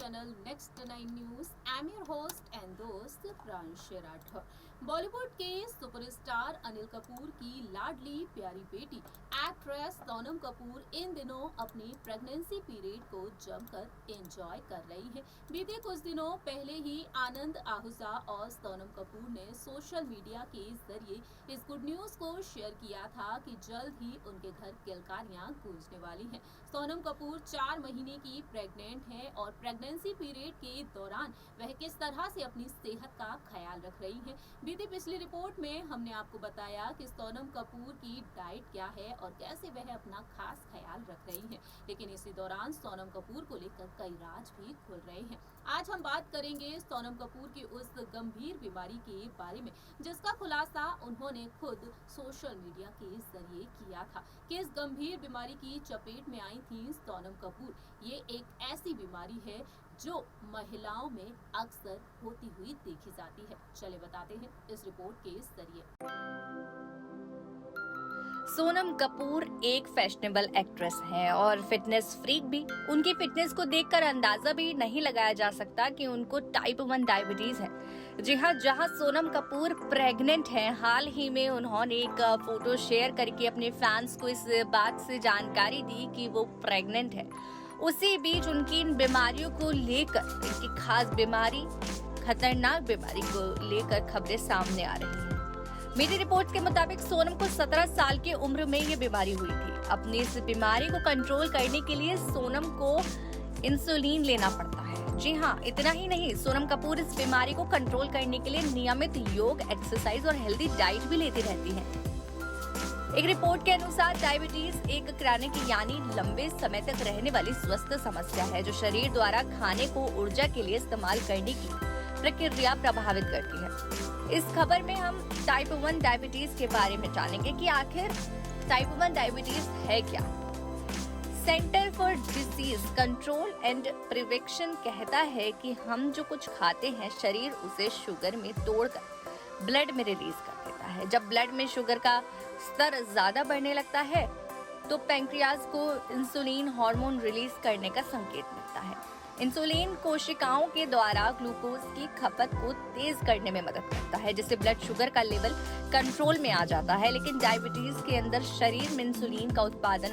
channel Next 9 News. I'm your host and दोस्त प्रांशु राठौर। बॉलीवुड के superstar Anil Kapoor की लाडली प्यारी बेटी एक्ट्रेस सोनम कपूर इन दिनों अपनी प्रेगनेंसी पीरियड को जमकर एंजॉय कर रही है। बीते कुछ दिनों पहले ही आनंद आहूजा और सोनम कपूर ने सोशल मीडिया के जरिए इस गुड न्यूज को शेयर किया था कि जल्द ही उनके घर किलकारियां गूंजने वाली हैं। सोनम कपूर 4 महीने की प्रेग्नेंट है और प्रेगनेंसी पीरियड के दौरान वह किस तरह से अपनी सेहत का ख्याल रख रही हैं। बीती पिछली रिपोर्ट में हमने आपको बताया कि सोनम कपूर की डाइट क्या है और कैसे वह अपना खास ख्याल रख रही हैं। लेकिन इसी दौरान सोनम कपूर को लेकर कई राज भी खुल रहे हैं। आज हम बात करेंगे सोनम कपूर की उस गंभीर बीमारी के बारे में जिसका खुलासा उन्होंने खुद सोशल मीडिया के जरिए किया था। कि इस गंभीर बीमारी की चपेट में आई थी सोनम कपूर। ये एक ऐसी बीमारी है जो महिलाओं में अक्सर होती हुई देखी जाती है। चले बताते हैं इस रिपोर्ट के जरिए। सोनम कपूर एक फैशनेबल एक्ट्रेस है और फिटनेस फ्रीक भी। उनकी फिटनेस को देखकर अंदाजा भी नहीं लगाया जा सकता कि उनको टाइप 1 डायबिटीज है। जी हाँ, जहाँ सोनम कपूर प्रेग्नेंट हैं, हाल ही में उन्होंने एक फोटो शेयर करके अपने फैंस को इस बात से जानकारी दी कि वो प्रेग्नेंट है। उसी बीच उनकी इन बीमारियों को लेकर, इनकी खास बीमारी, खतरनाक बीमारी को लेकर खबरें सामने आ रही हैं। मेरी रिपोर्ट के मुताबिक सोनम को 17 साल की उम्र में ये बीमारी हुई थी। अपनी इस बीमारी को कंट्रोल करने के लिए सोनम को इंसुलिन लेना पड़ता है। जी हाँ, इतना ही नहीं, सोनम कपूर इस बीमारी को कंट्रोल करने के लिए नियमित योग, एक्सरसाइज और हेल्दी डाइट भी लेती रहती हैं। एक रिपोर्ट के अनुसार डायबिटीज एक क्रॉनिक यानी लंबे समय तक रहने वाली स्वस्थ समस्या है जो शरीर द्वारा खाने को ऊर्जा के लिए इस्तेमाल करने की प्रक्रिया प्रभावित करती है। इस खबर में हम टाइप 1 डायबिटीज के बारे में जानेंगे कि आखिर टाइप 1 डायबिटीज है क्या। Centre for disease control and prevention कहता है कि हम जो कुछ खाते हैं शरीर उसे शुगर में तोड़कर ब्लड में रिलीज कर देता है। जब ब्लड में शुगर का स्तर ज्यादा बढ़ने लगता है तो पैंक्रियाज को इंसुलिन हार्मोन रिलीज करने का संकेत मिलता है। इंसुलिन कोशिकाओं के द्वारा ग्लूकोज की खपत को तेज करने में मदद करता है जिससे ब्लड शुगर का लेवल कंट्रोल में आ जाता है। लेकिन डायबिटीज के अंदर शरीर में इंसुलिन का उत्पादन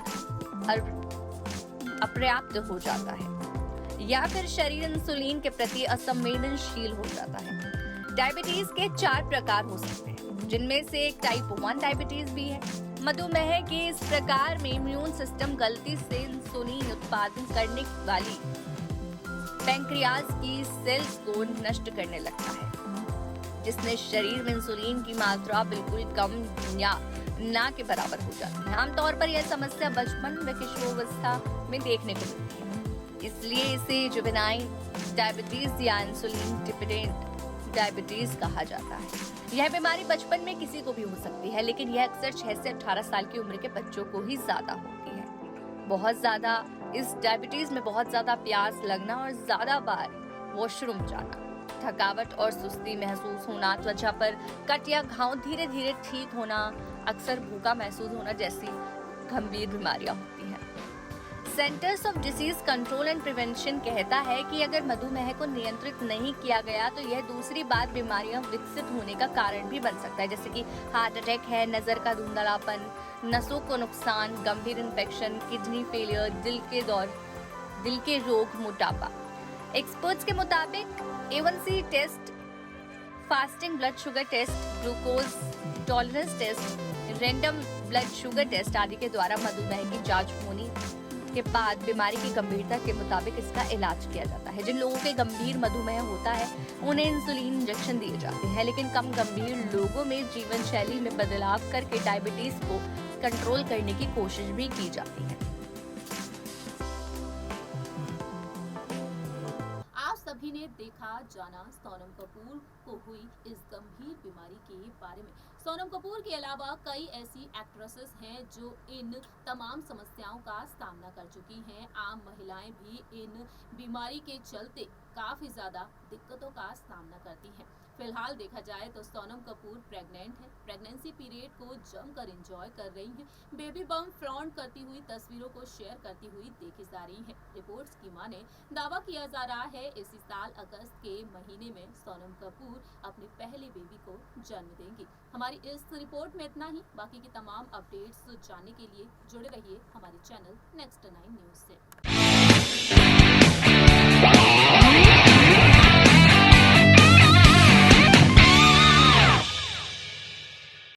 अपर्याप्त हो जाता है या फिर शरीर इंसुलिन के प्रति असंवेदनशील हो जाता है। डायबिटीज के 4 प्रकार हो सकते हैं जिनमें से एक टाइप 1 डायबिटीज भी है। मधुमेह के इस प्रकार में इम्यून सिस्टम गलती से इंसुलिन उत्पादन करने वाली पैंक्रियाज की सेल्स को नष्ट करने लगता है जिससे शरीर में इंसुलिन की मात्रा बिल्कुल कम या ना के बराबर हो जाती है। आमतौर पर यह समस्या बचपन व किशोरावस्था में देखने को मिलती है, इसलिए इसे जुवेनाइल डायबिटीज या इंसुलिन डिपेंडेंट डायबिटीज कहा जाता है। यह बीमारी बचपन में किसी को भी हो सकती है लेकिन यह अक्सर 6 से 18 साल की उम्र के बच्चों को ही ज्यादा होती है। बहुत ज्यादा इस डायबिटीज में बहुत ज्यादा प्यास लगना और ज्यादा बार वॉशरूम जाना, थकावट और सुस्ती महसूस होना, त्वचा पर कट या घाव धीरे धीरे ठीक होना, अक्सर भूखा महसूस होना जैसी गंभीर बीमारियां होती हैं। Centres of disease control and prevention कहता है कि अगर मधुमेह को नियंत्रित नहीं किया गया तो यह दूसरी बार बीमारियां विकसित होने का कारण भी बन सकता है, जैसे कि हार्ट अटैक है, नजर का धुंधलापन, नसों को नुकसान, गंभीर इन्फेक्शन, किडनी फेलियर, दिल के रोग, मोटापा। एक्सपर्ट्स के मुताबिक A1C test, fasting blood sugar test, glucose tolerance test, random blood sugar test आदि के द्वारा मधुमेह की जांच होने के बाद बीमारी की गंभीरता के मुताबिक इसका इलाज किया जाता है। जिन लोगों के गंभीर मधुमेह होता है उन्हें इंसुलिन इंजेक्शन दिए जाते हैं, लेकिन कम गंभीर लोगों में जीवन शैली में बदलाव करके डायबिटीज को कंट्रोल करने की कोशिश भी की जाती है। आप सभी ने देखा जाना सोनम कपूर को हुई इस गंभीर बीमारी के बारे में। सोनम कपूर के अलावा कई ऐसी एक्ट्रेसेस हैं जो इन तमाम समस्याओं का सामना कर चुकी हैं। आम महिलाएं भी इन बीमारी के चलते काफी ज्यादा दिक्कतों का सामना करती हैं। फिलहाल देखा जाए तो सोनम कपूर प्रेग्नेंट है, प्रेगनेंसी पीरियड को जमकर एंजॉय कर रही हैं, बेबी बम फ्लॉन्ट करती हुई तस्वीरों को शेयर करती हुई देखी जा रही हैं। रिपोर्ट्स की माने दावा किया जा रहा है इसी साल अगस्त के महीने में सोनम कपूर अपने पहले बेबी को जन्म देंगी। हमारी इस रिपोर्ट में इतना ही। बाकी की तमाम अपडेट्स जानने के लिए जुड़े रहिए हमारे चैनल नेक्स्ट 9 न्यूज से।